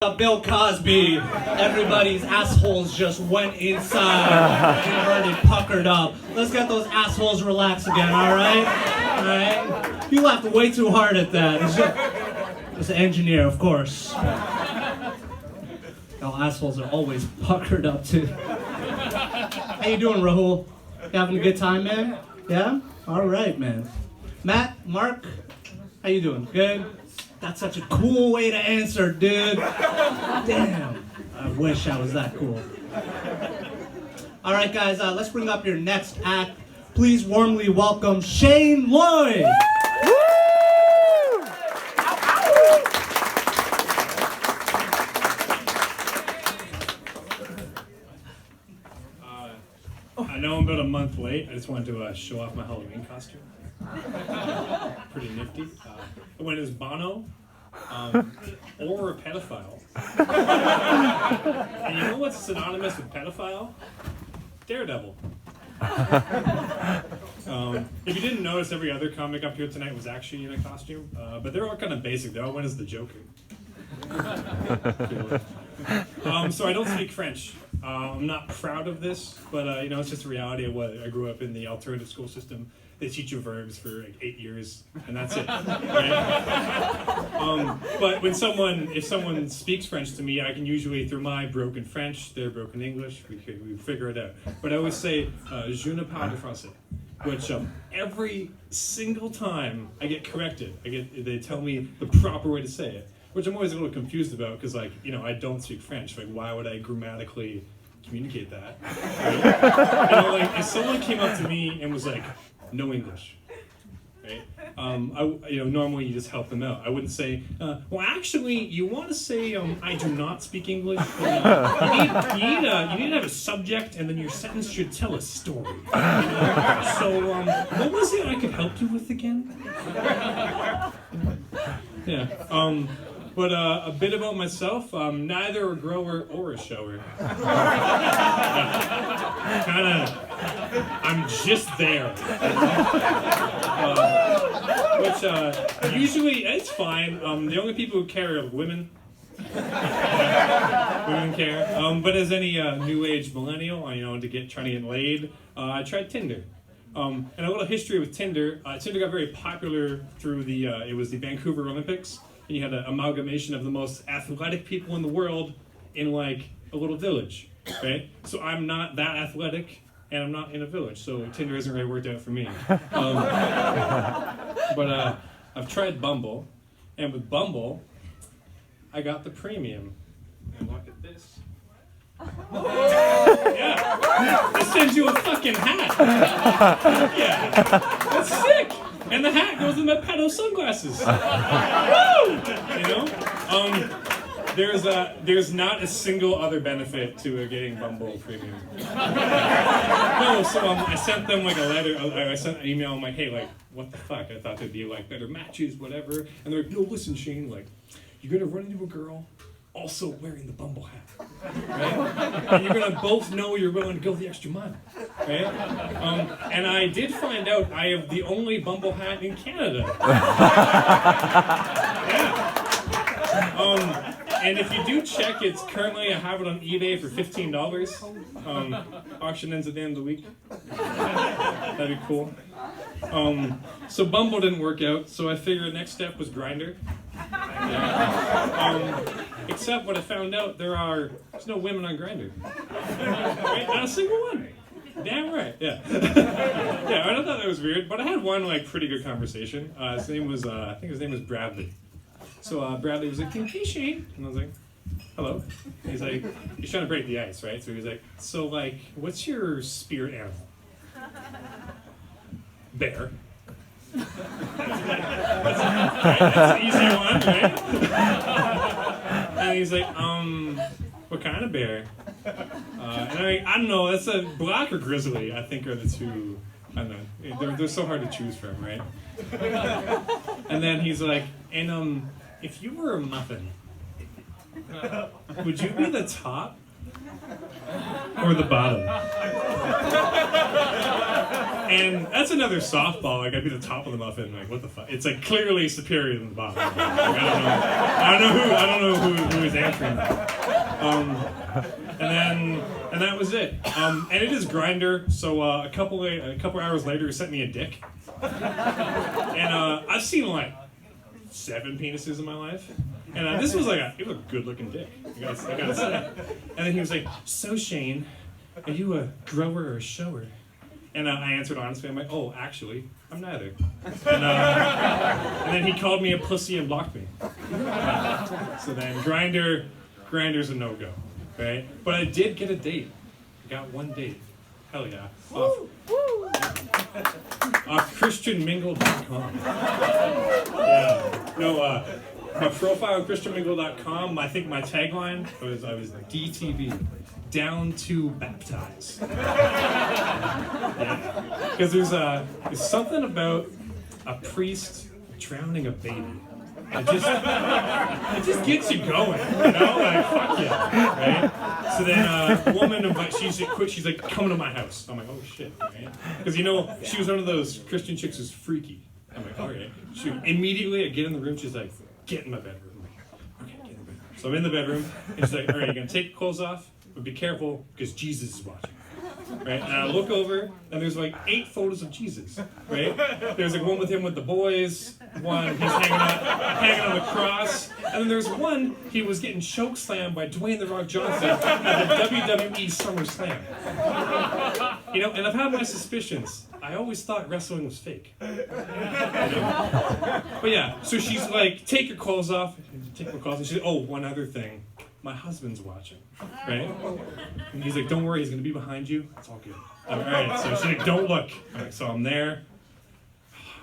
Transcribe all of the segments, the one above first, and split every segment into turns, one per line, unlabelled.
Bill Cosby, everybody's assholes just went inside, inverted, puckered up. Let's get those assholes relaxed again, alright? Alright? You laughed way too hard at that. It's an engineer, of course. No, assholes are always puckered up too. How you doing, Rahul? You having a good time, man? Yeah? Alright, man. Matt, Mark, how you doing? Good? That's such a cool way to answer, dude. Damn. I wish I was that cool. All right, guys, let's bring up your next act. Please warmly welcome Shane Lloyd.
I know I'm about a month late. I just wanted to show off my Halloween costume. Pretty nifty. I went as Bono, or a pedophile. And you know what's synonymous with pedophile? Daredevil. If you didn't notice, every other comic up here tonight was actually in a costume, but they're all kind of basic though. I went as the Joker. So I don't speak French. I'm not proud of this, but you know, it's just a reality of what I grew up in the alternative school system. They teach you verbs for like 8 years, and that's it. Right? But when if someone speaks French to me, I can usually, through my broken French, their broken English, we figure it out. But I always say, je ne parle français, which every single time I get corrected, they tell me the proper way to say it, which I'm always a little confused about, because like, you know, I don't speak French. Like, why would I grammatically communicate that? Right? You know, like, if someone came up to me and was like, no English, right? Normally you just help them out. I wouldn't say, well, actually, you want to say, I do not speak English. You need to have a subject, and then your sentence should tell a story. You know? So, what was it I could help you with again? Yeah. But a bit about myself, neither a grower or a shower. I'm just there. Which usually, it's fine. The only people who care are women. Women care. But as any new age millennial, trying to get laid, I tried Tinder. And a little history with Tinder. Tinder got very popular through it was the Vancouver Olympics. And you had an amalgamation of the most athletic people in the world in like a little village, right? So I'm not that athletic, and I'm not in a village, so Tinder hasn't really worked out for me. But I've tried Bumble, and with Bumble, I got the premium. And look at this. Yeah, they send you a fucking hat. Yeah, that's sick. And the hat goes in my pedo sunglasses. Woo! You know? There's not a single other benefit to getting Bumble Premium. No, so I sent them like a letter. I sent an email. I'm like, hey, like, what the fuck? I thought there'd be like better matches, whatever. And they're like, no, listen, Shane, like, you're gonna run into a girl also wearing the Bumble hat, right? And you're gonna both know you're willing to go the extra mile, right? And I did find out I have the only Bumble hat in Canada. Yeah. And if you do check, it's currently, I have it on eBay for $15. Auction ends at the end of the week. That'd be cool. So Bumble didn't work out, so I figured the next step was Grindr. Yeah. Except what I found out, there's no women on Grindr. Right? Not a single one. Damn right, yeah. Yeah, I thought that was weird, but I had one like pretty good conversation. His name was, I think his name was Bradley. So Bradley was like, hey Shane, and I was like, hello. And he's like, he's trying to break the ice, right? So he's like, so like, what's your spirit animal? Bear. That's an easy one, right? And he's like, what kind of bear? And I'm like, I don't know, that's a black or grizzly, I think are the two, I don't know, they're so hard to choose from, right? And then he's like, and if you were a muffin, would you be the top or the bottom? And that's another softball. Like, I'd be the top of the muffin. Like, what the fuck? It's like clearly superior than the bottom. Like, I don't know who is answering that. And that was it. And it is Grindr. So a couple hours later, he sent me a dick. And I've seen like 7 penises in my life. And this was like a good-looking dick. I gotta say. And then he was like, "So Shane, are you a grower or a shower?" And I answered honestly. I'm like, "Oh, actually, I'm neither." And then he called me a pussy and blocked me. So then Grindr's a no-go, right? But I did get a date. I got one date. Hell yeah. Off ChristianMingle.com. Yeah. No, my profile ChristianMingle.com, I think my tagline was I was DTB, down to baptize. Yeah. Because there's something about a priest drowning a baby. It just gets you going, you know? Like, fuck yeah, right? So then a woman invites, she's like, "Come to my house." I'm like, "Oh shit," right? Because she was one of those Christian chicks who's freaky. I'm like, "Okay." Immediately I get in the room, she's like, "Get in my bedroom." I'm like, "Okay, get in the bedroom." So I'm in the bedroom, and she's like, "All right, you're gonna take your clothes off, but be careful because Jesus is watching." Right? And I look over, and there's like 8 photos of Jesus, right? There's like one with him with the boys, one he's hanging on the cross, and then there's one he was getting choke slammed by Dwayne "The Rock" Johnson at the WWE SummerSlam. You know, and I've had my suspicions. I always thought wrestling was fake. You know? But yeah, so she's like, "Take your clothes off." Take my clothes off. She's like, "Oh, one other thing. My husband's watching," right? And he's like, "Don't worry, he's gonna be behind you. It's all good." All right, so she's like, "Don't look." All right, so I'm there.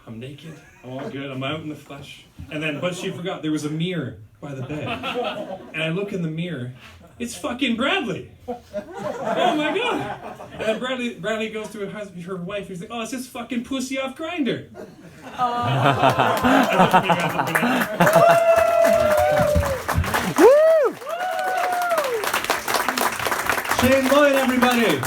I'm naked. I'm all good. I'm out in the flesh. But she forgot there was a mirror by the bed. And I look in the mirror. It's fucking Bradley. Oh my god. And then Bradley goes to her wife. He's like, "Oh, it's this fucking pussy off Grindr."
Shane Lloyd, everybody.